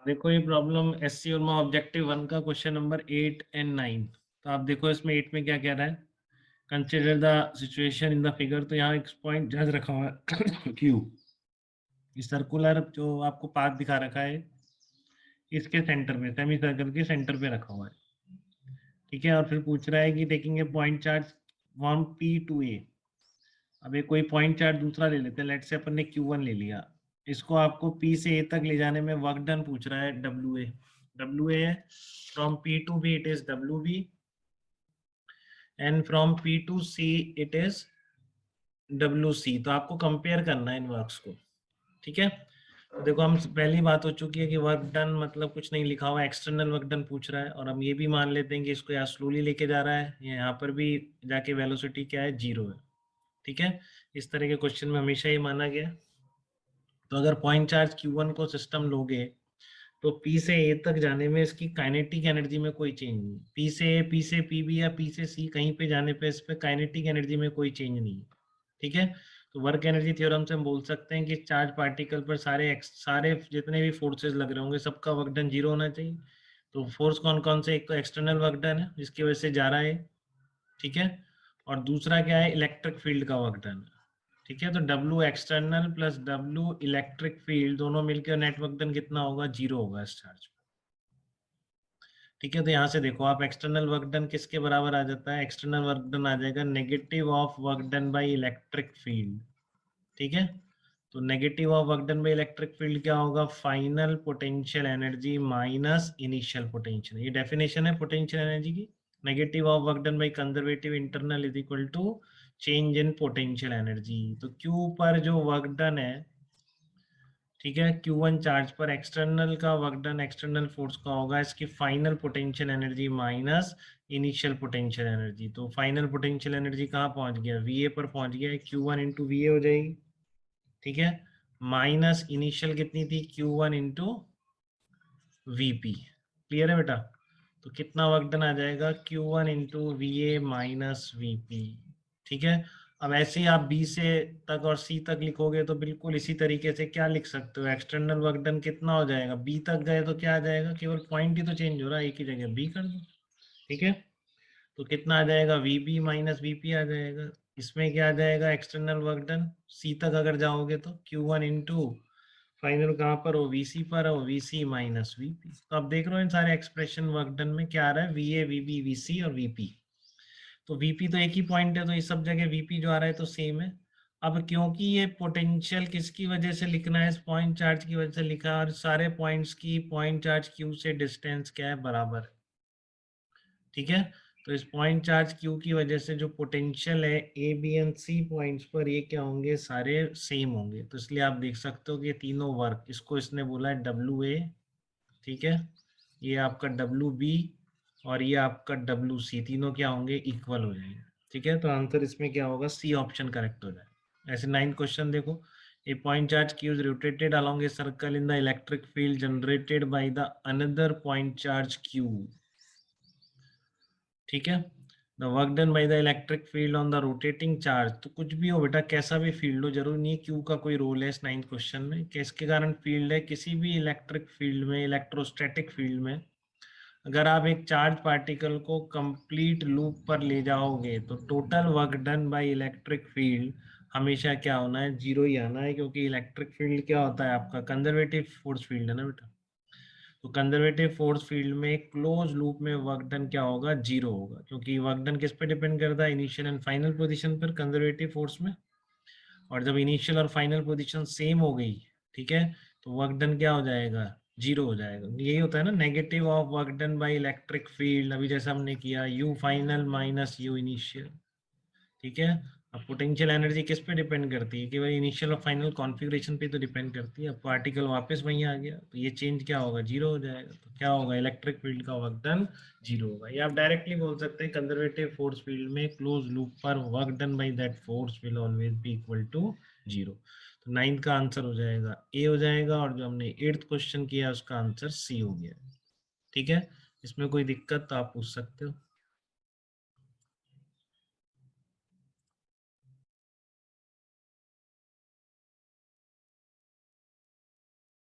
देखो ये problem SC और ऑब्जेक्टिव 1 का क्वेश्चन नंबर 8 एंड 9। तो आप देखो इसमें 8 में क्या कह रहा है, consider the situation in the figure. तो यहाँ एक पॉइंट जज रखा हुआ है क्यू, इस सर्कुलर जो आपको पाथ दिखा रखा है इसके सेंटर में, सेमी सर्कल के सेंटर पे रखा हुआ है, ठीक है। और फिर पूछ रहा है कि taking a point charge from P to A. अब एक कोई पॉइंट चार्ज दूसरा ले लेते हैं, लेट से अपन ने Q1 ले लिया, इसको आपको P से A तक ले जाने में वर्क डन पूछ रहा है WA। WA है from P to B it is WB and from P to C it is WC। तो आपको कंपेयर करना है इन वर्क्स को, ठीक है। तो देखो हम पहली बात हो चुकी है कि वर्क डन मतलब कुछ नहीं लिखा हुआ, एक्सटर्नल वर्क डन पूछ रहा है। और हम ये भी मान लेते हैं कि इसको यहाँ स्लोली लेके जा रहा है, यहाँ पर भी जाके वेलोसिटी क्या है, 0 है, ठीक है। इस तरह के क्वेश्चन में हमेशा ये माना गया। तो अगर पॉइंट चार्ज Q1 को सिस्टम लोगे तो P से A तक जाने में इसकी काइनेटिक एनर्जी में कोई चेंज नहीं। P से A, P से PB या P से C कहीं पे जाने पे इस पे काइनेटिक एनर्जी में कोई चेंज नहीं है, ठीक है। तो वर्क एनर्जी थ्योरम से हम बोल सकते हैं कि चार्ज पार्टिकल पर सारे जितने भी फोर्सेस लग रहे होंगे सबका वर्क डन 0 होना चाहिए। तो फोर्स कौन कौन से, एक तो एक्सटर्नल वर्क डन है जिसकी वजह से जा रहा है, ठीक है। और दूसरा क्या है, इलेक्ट्रिक फील्ड का वर्क डन, ठीक है। तो W external plus W electric field दोनों मिलकर नेटवर्क डन कितना होगा, 0 होगा इस चार्ज, ठीक है। तो यहाँ से देखो आप एक्सटर्नल वर्क डन किसके बराबर आ जाता है, एक्सटर्नल वर्क डन आ जाएगा negative of work done by electric field, ठीक है। तो negative of work done by electric field क्या होगा, final potential energy minus initial potential. ये डेफिनेशन है पोटेंशियल एनर्जी की। Negative of work done by conservative internal is equal to change in potential energy. तो Q पर जो work done है, ठीक है, Q1 चार्ज पर एक्सटर्नल का वर्क डन एक्सटर्नल फोर्स का होगा इसकी final potential energy minus initial potential energy. तो फाइनल पोटेंशियल एनर्जी कहाँ पहुंच गया, VA पर पहुंच गया, Q1 इंटू VA हो जाएगी, ठीक है। माइनस इनिशियल कितनी थी, Q1 इंटू VP। क्लियर है बेटा। तो कितना वर्क डन आ जाएगा, Q1 into VA minus VP, ठीक है। अब ऐसे ही आप B से तक और C तक लिखोगे तो बिल्कुल इसी तरीके से क्या लिख सकते हो, एक्सटर्नल वर्क डन कितना हो जाएगा, B तक गए तो क्या आ जाएगा, केवल पॉइंट ही तो चेंज हो रहा है, एक ही जगह B कर दो, ठीक है। तो कितना आ जाएगा, VB माइनस VP आ जाएगा। इसमें क्या आ जाएगा, एक्सटर्नल वर्क डन C तक अगर जाओगे तो Q1 इंटू फाइनल कहाँ पर हो, VC पर हो, VC माइनस VP। तो आप देख रहे हो इन सारे एक्सप्रेशन वर्क डन में क्या आ रहा है, VA VB VC और VP। तो VP तो एक ही पॉइंट है तो इस सब जगह VP जो आ रहा है तो सेम है। अब क्योंकि ये पोटेंशियल किसकी वजह से लिखना है, इस पॉइंट चार्ज की वजह से लिखा है, और सारे पॉइंट्स की पॉइंट चार्ज Q से डिस्टेंस क्या है, बराबर है, ठीक है। तो इस पॉइंट चार्ज Q की वजह से जो पोटेंशियल है A B and C points पर ये क्या होंगे, सारे सेम होंगे। तो इसलिए आप देख सकते हो कि ये तीनों वर्क, इसको इसने बोला है WA, ठीक है, ये आपका WB और ये आपका WC, तीनों क्या होंगे, इक्वल हो जाएंगे, ठीक है। तो आंसर इसमें क्या होगा, C ऑप्शन करेक्ट हो जाए। ऐसे 9 क्वेश्चन देखो, a point charge Q is rotated along a circle in the electric field generated by the another point charge Q, ठीक है। The work done by the electric field on the rotating charge. तो कुछ भी हो बेटा, कैसा भी field हो, जरूरी नहीं क्यू का कोई रोल है इस 9th क्वेश्चन में, किसके कारण फील्ड है, किसी भी इलेक्ट्रिक फील्ड में, इलेक्ट्रोस्टैटिक फील्ड में अगर आप एक चार्ज पार्टिकल को कंप्लीट लूप पर ले जाओगे तो total work done by electric field हमेशा क्या होना है, 0 ही आना है, क्योंकि इलेक्ट्रिक फील्ड क्या होता है आपका, कंजर्वेटिव फोर्स फील्ड है ना बेटा। तो कंजर्वेटिव फोर्स फील्ड में क्लोज लूप में वर्क डन क्या होगा, 0 होगा, क्योंकि वर्क डन किस पे डिपेंड करता है, इनिशियल एंड फाइनल पोजीशन पर कंजर्वेटिव फोर्स में। और जब इनिशियल और फाइनल पोजीशन सेम हो गई, ठीक है, तो वर्क डन क्या हो जाएगा, 0 हो जाएगा। यही होता है ना negative of work done by electric field, अभी जैसा हमने किया U final minus U initial, ठीक है। अब पोटेंशियल एनर्जी किस पे डिपेंड करती है, केवल इनिशियल और फाइनल कॉन्फ़िगरेशन पे तो डिपेंड करती है। अब पार्टिकल वापस वहीं आ गया तो ये चेंज क्या होगा, 0 हो जाएगा। तो क्या होगा, इलेक्ट्रिक फील्ड का वर्क डन 0 होगा। ये आप डायरेक्टली बोल सकते हैं, कंजर्वेटिव फोर्स फील्ड में क्लोज लूप पर work done by that force will always be equal to 0। तो 9th का आंसर हो जाएगा A हो जाएगा, और जो हमने 8th क्वेश्चन किया उसका आंसर C हो गया, ठीक है। इसमें कोई दिक्कत तो आप पूछ सकते हो।